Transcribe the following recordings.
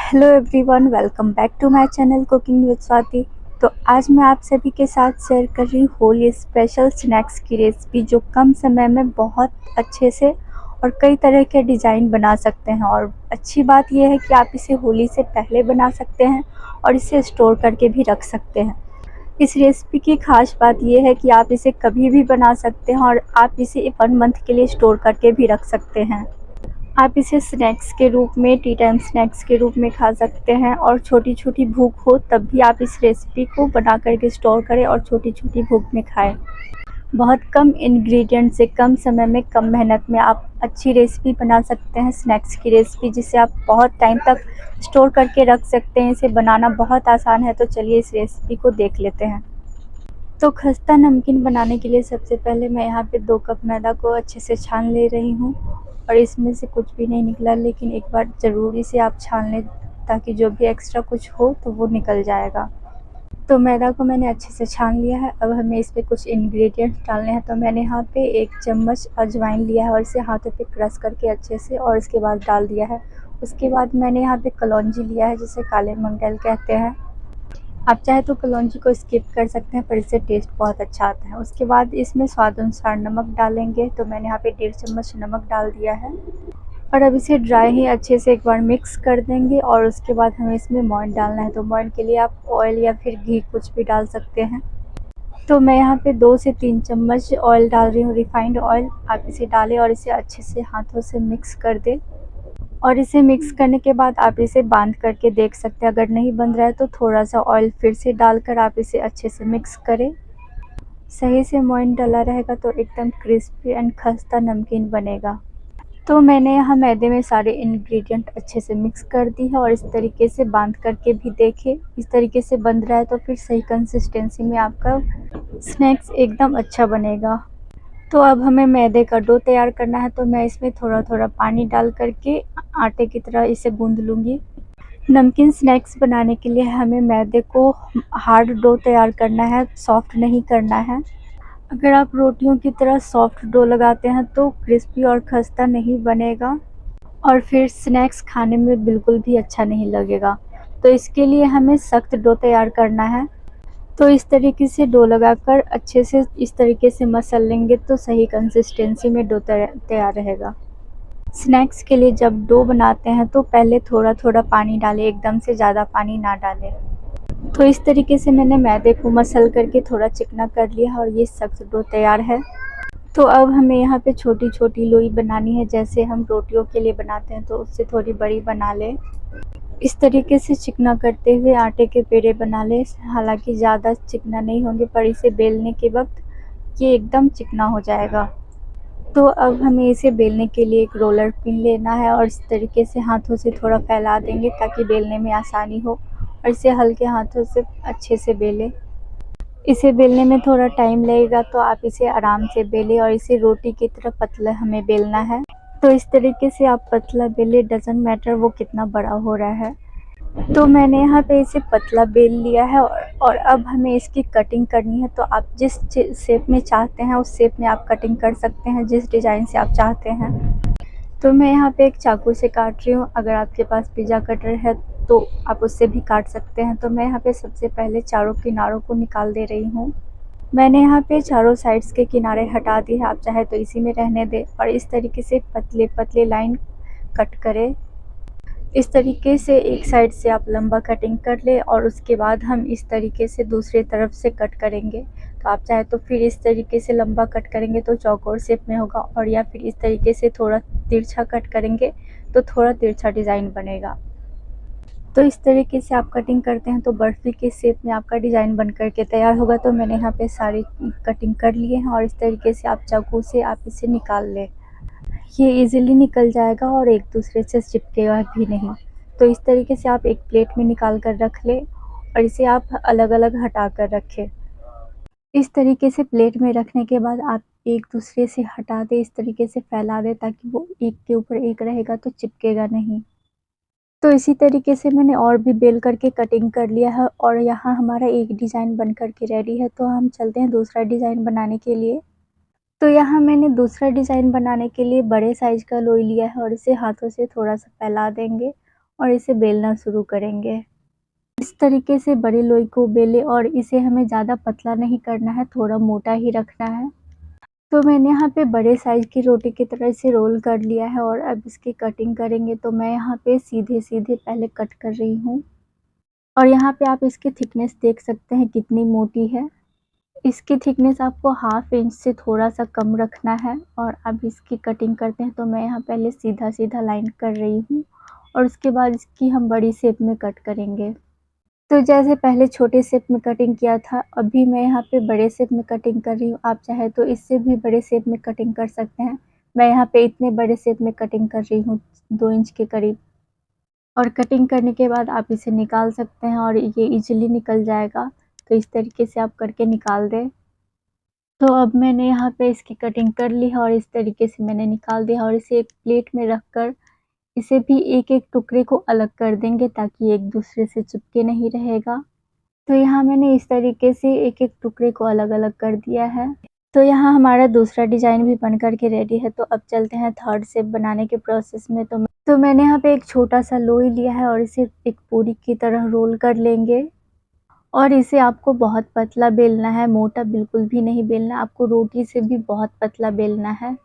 Hello everyone, welcome back to my channel cooking with Swati. तो आज मैं आप सभी के साथ शेयर कर रही हूँ होली स्पेशल स्नैक्स की रेसिपी, जो कम समय में बहुत अच्छे से और कई तरह के डिज़ाइन बना सकते हैं। और अच्छी बात यह है कि आप इसे होली से पहले बना सकते हैं और इसे स्टोर करके भी रख सकते हैं। इस रेसिपी की खास बात यह है कि आप इसे कभी भी बना सकते हैं और आप इसे 1 मंथ के लिए स्टोर करके भी रख सकते हैं। आप इसे स्नैक्स के रूप में, टी टाइम स्नैक्स के रूप में खा सकते हैं, और छोटी-छोटी भूख हो तब भी आप इस रेसिपी को बना कर के स्टोर करें और छोटी-छोटी भूख में खाएँ। बहुत कम इंग्रेडिएंट से कम समय में, कम मेहनत में आप अच्छी रेसिपी बना सकते हैं, स्नैक्स की रेसिपी, जिसे आप बहुत टाइम तक स्टोर करके रख सकते हैं। इसे बनाना बहुत आसान है, तो चलिए इस रेसिपी को देख लेते हैं। तो खस्ता नमकीन बनाने के लिए सबसे पहले मैं यहाँ पे 2 कप मैदा को अच्छे से छान ले रही हूँ, और इसमें से कुछ भी नहीं निकला, लेकिन एक बार ज़रूरी से आप छान लें ताकि जो भी एक्स्ट्रा कुछ हो तो वो निकल जाएगा। तो मैदा को मैंने अच्छे से छान लिया है। अब हमें इसमें कुछ इंग्रेडिएंट्स डालने हैं। तो मैंने यहाँ पे 1 चम्मच अजवाइन लिया है और इसे हाथों पे क्रश करके अच्छे से, और इसके बाद डाल दिया है। उसके बाद मैंने यहाँ पे कलौंजी लिया है, जिसे काले मंगल कहते हैं। आप चाहे तो कलौंजी को स्किप कर सकते हैं, पर इससे टेस्ट बहुत अच्छा आता है। उसके बाद इसमें स्वाद अनुसार नमक डालेंगे। तो मैंने यहाँ पे 1.5 चम्मच नमक डाल दिया है, और अब इसे ड्राई ही अच्छे से एक बार मिक्स कर देंगे। और उसके बाद हमें इसमें मोइन डालना है। तो मोइन के लिए आप ऑयल या फिर घी कुछ भी डाल सकते हैं। तो मैं यहाँ पे 2 से 3 चम्मच ऑयल डाल रही हूँ, रिफाइंड ऑयल। आप इसे डालें और इसे अच्छे से हाथों से मिक्स कर दें। और इसे मिक्स करने के बाद आप इसे बांध करके देख सकते हैं। अगर नहीं बन रहा है तो थोड़ा सा ऑयल फिर से डालकर आप इसे अच्छे से मिक्स करें। सही से मोइन डला रहेगा तो एकदम क्रिस्पी एंड खस्ता नमकीन बनेगा। तो मैंने यहाँ मैदे में सारे इंग्रेडिएंट अच्छे से मिक्स कर दी है, और इस तरीके से बांध करके भी देखें। इस तरीके से बन रहा है तो फिर सही कंसिस्टेंसी में आपका स्नैक्स एकदम अच्छा बनेगा। तो अब हमें मैदे का डो तैयार करना है। तो मैं इसमें थोड़ा-थोड़ा पानी डाल करके आटे की तरह इसे गूँध लूँगी। नमकीन स्नैक्स बनाने के लिए हमें मैदे को हार्ड डो तैयार करना है, सॉफ्ट नहीं करना है। अगर आप रोटियों की तरह सॉफ्ट डो लगाते हैं तो क्रिस्पी और खस्ता नहीं बनेगा, और फिर स्नैक्स खाने में बिल्कुल भी अच्छा नहीं लगेगा। तो इसके लिए हमें सख्त डो तैयार करना है। तो इस तरीके से डो लगाकर अच्छे से इस तरीके से मसल लेंगे तो सही कंसिस्टेंसी में डो तैयार रहेगा। स्नैक्स के लिए जब डो बनाते हैं तो पहले थोड़ा-थोड़ा पानी डालें, एकदम से ज़्यादा पानी ना डालें। तो इस तरीके से मैंने मैदे को मसल करके थोड़ा चिकना कर लिया है, और ये सख्त डो तैयार है। तो अब हमें यहाँ पे छोटी-छोटी लोई बनानी है, जैसे हम रोटियों के लिए बनाते हैं, तो उससे थोड़ी बड़ी बना लें। इस तरीके से चिकना करते हुए आटे के पेड़े बना लें। हालाँकि ज़्यादा चिकना नहीं होंगे, पर इसे बेलने के वक़्त ये एकदम चिकना हो जाएगा। तो अब हमें इसे बेलने के लिए एक रोलर पिन लेना है, और इस तरीके से हाथों से थोड़ा फैला देंगे ताकि बेलने में आसानी हो, और इसे हल्के हाथों से अच्छे से बेलें। इसे बेलने में थोड़ा टाइम लगेगा, तो आप इसे आराम से बेलें, और इसे रोटी की तरह पतला हमें बेलना है। तो इस तरीके से आप पतला बेलें, डज़न्ट मैटर वो कितना बड़ा हो रहा है। तो मैंने यहाँ पे इसे पतला बेल लिया है, और अब हमें इसकी कटिंग करनी है। तो आप जिस शेप में चाहते हैं उस शेप में आप कटिंग कर सकते हैं, जिस डिज़ाइन से आप चाहते हैं। तो मैं यहाँ पे एक चाकू से काट रही हूँ। अगर आपके पास पिज़्ज़ा कटर है तो आप उससे भी काट सकते हैं। तो मैं यहाँ पे सबसे पहले चारों किनारों को निकाल दे रही हूँ। मैंने यहाँ पे चारों साइड्स के किनारे हटा दिए हैं, आप चाहे तो इसी में रहने दें, और इस तरीके से पतले-पतले लाइन कट करें। इस तरीके से एक साइड से आप लंबा कटिंग कर लें, और उसके बाद हम इस तरीके से दूसरी तरफ से कट करेंगे। तो आप चाहे तो फिर इस तरीके से लंबा कट करेंगे तो चौकोर शेप में होगा, और या फिर इस तरीके से थोड़ा तिरछा कट करेंगे तो थोड़ा तिरछा डिज़ाइन बनेगा। तो इस तरीके से आप कटिंग करते हैं तो बर्फ़ी के शेप में आपका डिज़ाइन बन कर के तैयार होगा। तो मैंने यहाँ पे सारी कटिंग कर लिए हैं, और इस तरीके से आप चाकू से आप इसे निकाल लें। ये इजीली निकल जाएगा और एक दूसरे से चिपकेगा भी नहीं। तो इस तरीके से आप एक प्लेट में निकाल कर रख लें, और इसे आप अलग-अलग हटा कर रखें। इस तरीके से प्लेट में रखने के बाद आप एक दूसरे से हटा दें, इस तरीके से फैला दें ताकि वो एक के ऊपर एक रहेगा तो चिपकेगा नहीं। तो इसी तरीके से मैंने और भी बेल करके कटिंग कर लिया है, और यहाँ हमारा एक डिज़ाइन बन कर के रेडी है। तो हम चलते हैं दूसरा डिज़ाइन बनाने के लिए। तो यहाँ मैंने दूसरा डिज़ाइन बनाने के लिए बड़े साइज़ का लोई लिया है, और इसे हाथों से थोड़ा-सा फैला देंगे, और इसे बेलना शुरू करेंगे। इस तरीके से बड़े लोई को बेलें और इसे हमें ज़्यादा पतला नहीं करना है, थोड़ा मोटा ही रखना है। तो मैंने यहाँ पे बड़े साइज़ की रोटी की तरह इसे रोल कर लिया है और अब इसकी कटिंग करेंगे। तो मैं यहाँ पे सीधे-सीधे पहले कट कर रही हूँ और यहाँ पे आप इसकी थिकनेस देख सकते हैं कितनी मोटी है। इसकी थिकनेस आपको हाफ इंच से थोड़ा-सा कम रखना है और अब इसकी कटिंग करते हैं। तो मैं यहाँ पहले सीधा-सीधा लाइन कर रही हूँ और उसके बाद इसकी हम बड़ी शेप में कट करेंगे। तो जैसे पहले छोटे शेप में कटिंग किया था, अभी मैं यहाँ पे बड़े शेप में कटिंग कर रही हूँ। आप चाहे तो इससे भी बड़े शेप में कटिंग कर सकते हैं। मैं यहाँ पे इतने बड़े शेप में कटिंग कर रही हूँ, 2 इंच के करीब। और कटिंग करने के बाद आप इसे निकाल सकते हैं और ये ईज़िली निकल जाएगा। तो इस तरीके से आप करके निकाल दें। तो अब मैंने यहाँ पे इसकी कटिंग कर ली है और इस तरीके से मैंने निकाल दिया और इसे एक प्लेट में रखकर इसे भी एक-एक टुकड़े को अलग कर देंगे ताकि एक दूसरे से चिपके नहीं रहेगा। तो यहाँ मैंने इस तरीके से एक-एक टुकड़े को अलग-अलग कर दिया है। तो यहाँ हमारा दूसरा डिज़ाइन भी बन कर के रेडी है। तो अब चलते हैं थर्ड शेप बनाने के प्रोसेस में। तो मैंने यहाँ पे एक छोटा-सा लोई लिया है और इसे एक पूरी की तरह रोल कर लेंगे और इसे आपको बहुत पतला बेलना है, मोटा बिल्कुल भी नहीं बेलना, आपको रोटी से भी बहुत पतला बेलना है।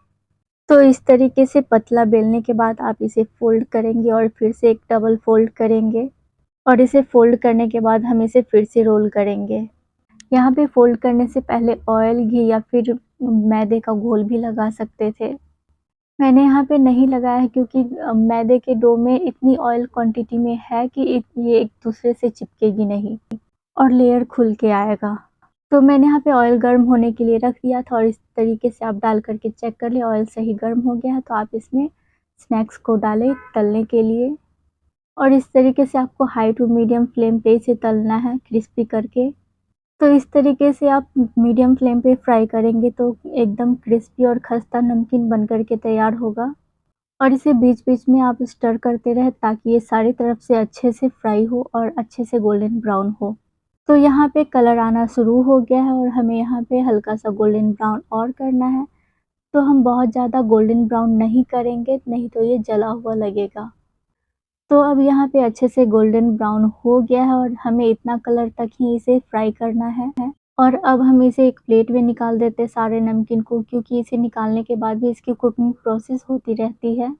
तो इस तरीके से पतला बेलने के बाद आप इसे फ़ोल्ड करेंगे और फिर से एक डबल फ़ोल्ड करेंगे और इसे फ़ोल्ड करने के बाद हम इसे फिर से रोल करेंगे। यहाँ पे फ़ोल्ड करने से पहले ऑयल, घी या फिर मैदे का घोल भी लगा सकते थे। मैंने यहाँ पे नहीं लगाया है क्योंकि मैदे के डो में इतनी ऑयल क्वांटिटी में है कि ये एक दूसरे से चिपकेगी नहीं और लेयर खुल के आएगा। तो मैंने यहाँ पे ऑयल गर्म होने के लिए रख दिया था और इस तरीके से आप डाल कर के चेक कर लें ऑयल सही गर्म हो गया है तो आप इसमें स्नैक्स को डालें तलने के लिए और इस तरीके से आपको हाई टू मीडियम फ्लेम पे इसे तलना है क्रिस्पी करके। तो इस तरीके से आप मीडियम फ्लेम पे फ्राई करेंगे तो एकदम क्रिस्पी और खस्ता नमकीन बन कर के तैयार होगा और इसे बीच-बीच में आप स्टर करते रहें ताकि ये सारी तरफ से अच्छे से फ्राई हो और अच्छे से गोल्डन ब्राउन हो। तो यहाँ पे कलर आना शुरू हो गया है और हमें यहाँ पे हल्का-सा गोल्डन ब्राउन और करना है। तो हम बहुत ज़्यादा गोल्डन ब्राउन नहीं करेंगे, नहीं तो ये जला हुआ लगेगा। तो अब यहाँ पे अच्छे से गोल्डन ब्राउन हो गया है और हमें इतना कलर तक ही इसे फ्राई करना है। और अब हम इसे एक प्लेट में निकाल देते हैं सारे नमकीन को क्योंकि इसे निकालने के बाद भी इसकी कुकिंग प्रोसेस होती रहती है,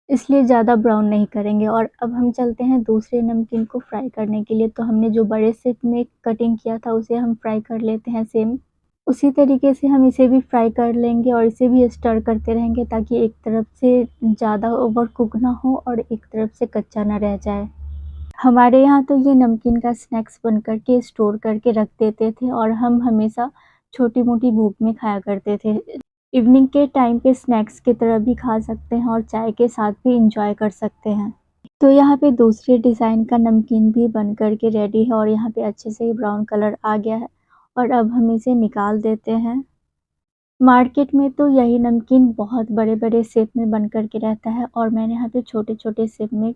इसलिए ज़्यादा ब्राउन नहीं करेंगे। और अब हम चलते हैं दूसरे नमकीन को फ्राई करने के लिए। तो हमने जो बड़े शेप में कटिंग किया था उसे हम फ्राई कर लेते हैं सेम। उसी तरीके से हम इसे भी फ्राई कर लेंगे और इसे भी स्टर करते रहेंगे ताकि एक तरफ से ज़्यादा ओवर कुक ना हो और एक तरफ से कच्चा ना रह जाए। हमारे यहाँ तो ये नमकीन का स्नैक्स बन कर के स्टोर करके रख देते थे और हम हमेशा छोटी-मोटी भूख में खाया करते थे। इवनिंग के टाइम पे स्नैक्स की तरह भी खा सकते हैं और चाय के साथ भी एन्जॉय कर सकते हैं। तो यहाँ पे दूसरे डिज़ाइन का नमकीन भी बन कर के रेडी है और यहाँ पे अच्छे से ब्राउन कलर आ गया है और अब हम इसे निकाल देते हैं। मार्केट में तो यही नमकीन बहुत बड़े-बड़े शेप में बन कर के रहता है और मैंने यहाँ पे छोटे-छोटे शेप में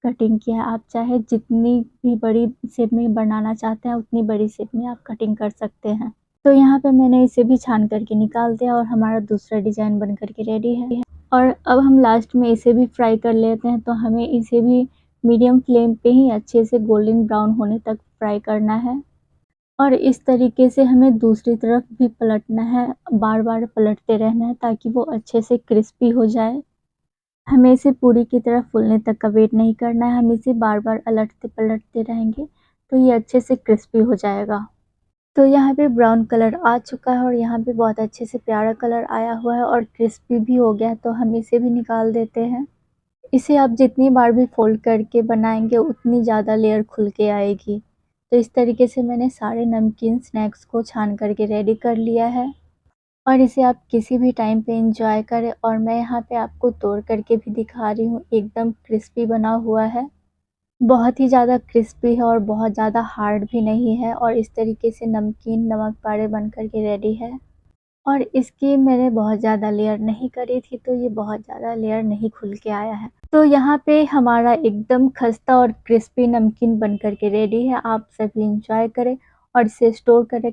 कटिंग किया है। आप चाहे जितनी भी बड़ी शेप में बनाना चाहते हैं उतनी बड़ी शेप में आप कटिंग कर सकते हैं। तो यहाँ पे मैंने इसे भी छान कर के निकाल दिया और हमारा दूसरा डिज़ाइन बन कर के रेडी है। और अब हम लास्ट में इसे भी फ्राई कर लेते हैं। तो हमें इसे भी मीडियम फ्लेम पे ही अच्छे से गोल्डन ब्राउन होने तक फ्राई करना है और इस तरीके से हमें दूसरी तरफ भी पलटना है, बार-बार पलटते रहना है ताकि वो अच्छे से क्रिस्पी हो जाए। हमें इसे पूरी की तरह फूलने तक का वेट नहीं करना है, हम इसे बार-बार अलटते-पलटते रहेंगे तो ये अच्छे से क्रिस्पी हो जाएगा। तो यहाँ पे ब्राउन कलर आ चुका है और यहाँ पे बहुत अच्छे से प्यारा कलर आया हुआ है और क्रिस्पी भी हो गया है तो हम इसे भी निकाल देते हैं। इसे आप जितनी बार भी फ़ोल्ड करके बनाएँगे उतनी ज़्यादा लेयर खुल के आएगी। तो इस तरीके से मैंने सारे नमकीन स्नैक्स को छान कर के रेडी कर लिया है और इसे आप किसी भी टाइम पे एन्जॉय करें और मैं यहाँ पे आपको तोड़ कर के भी दिखा रही हूँ, एकदम क्रिस्पी बना हुआ है। बहुत ही ज़्यादा क्रिस्पी है और बहुत ज़्यादा हार्ड भी नहीं है और इस तरीके से नमकीन नमक पारे बन कर के रेडी है। और इसकी मैंने बहुत ज़्यादा लेयर नहीं करी थी तो ये बहुत ज़्यादा लेयर नहीं खुल के आया है। तो यहाँ पे हमारा एकदम खस्ता और क्रिस्पी नमकीन बन कर के रेडी है। आप सभी एन्जॉय करें और इसे स्टोर करें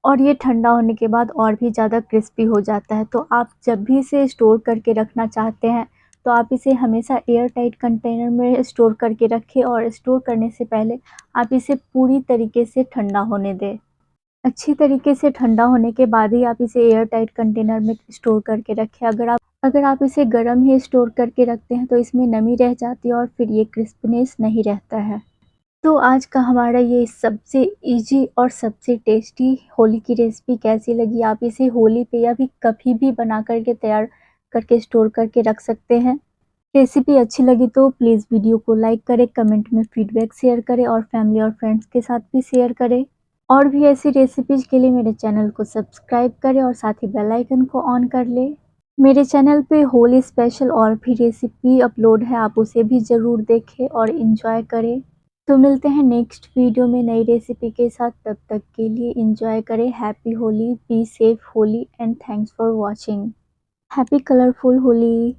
और ये ठंडा होने के बाद और भी ज़्यादा क्रिस्पी हो जाता है। तो आप जब भी इसे स्टोर करके रखना चाहते हैं तो आप इसे हमेशा एयर टाइट कंटेनर में स्टोर करके रखें और स्टोर करने से पहले आप इसे पूरी तरीके से ठंडा होने दें। अच्छी तरीके से ठंडा होने के बाद ही आप इसे एयर टाइट कंटेनर में स्टोर करके रखें। अगर आप इसे गर्म ही स्टोर करके रखते हैं तो इसमें नमी रह जाती है और फिर ये क्रिस्पनेस नहीं रहता है। तो आज का हमारा ये सबसे इजी और सबसे टेस्टी होली की रेसिपी कैसी लगी? आप इसे होली पे या फिर कभी भी बना करके तैयार करके स्टोर करके रख सकते हैं। रेसिपी अच्छी लगी तो प्लीज़ वीडियो को लाइक करें, कमेंट में फीडबैक शेयर करें और फैमिली और फ्रेंड्स के साथ भी शेयर करें। और भी ऐसी रेसिपीज़ के लिए मेरे चैनल को सब्सक्राइब करें और साथ ही बेल आइकन को ऑन कर लें। मेरे चैनल पे होली स्पेशल और भी रेसिपी अपलोड है, आप उसे भी ज़रूर देखें और एंजॉय करें। तो मिलते हैं नेक्स्ट वीडियो में नई रेसिपी के साथ, तब तक के लिए एंजॉय करें। Happy Holi, be safe Holi and thanks for watching. Happy colourful Holi.